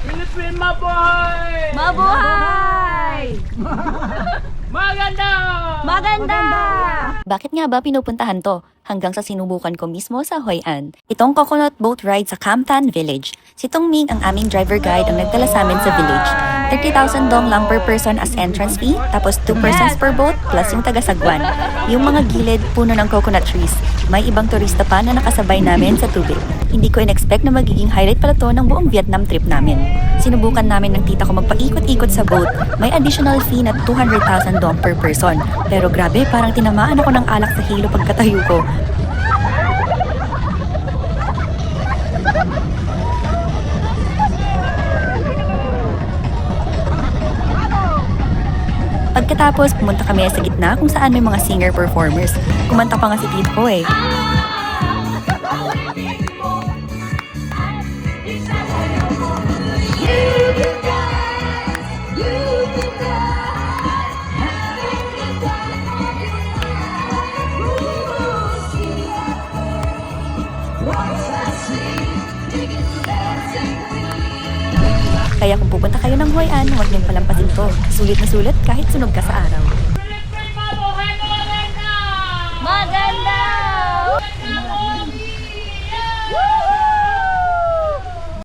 Philippine mabuhay! Mabuhay! Maganda! Maganda! Bakit nga ba pinupuntahan to? Hanggang sa sinubukan ko mismo sa Hoi An. Itong coconut boat ride sa Camtan Village. Si Tong Ming, ang aming driver guide, ang nagdala sa amin sa village. 30,000 dong lang per person as entrance fee, tapos 2 persons per boat plus yung taga-sagwan. Yung mga gilid, puno ng coconut trees. May ibang turista pa na nakasabay namin sa tubig. Hindi ko in-expect na magiging highlight pala to ng buong Vietnam trip namin. Sinubukan namin ng tita ko magpaikot-ikot sa boat. May additional fee na 200,000 dong per person. Pero grabe, parang tinamaan ako ng alak sa hilo pagkatayo ko. Pagkatapos, pumunta kami sa gitna kung saan may mga singer-performers. Kumanta pa nga si tito ko eh. Kaya kung pupunta kayo ng Hoi An, huwag niyong palampasin to. Sulit na sulit kahit sunog ka sa araw.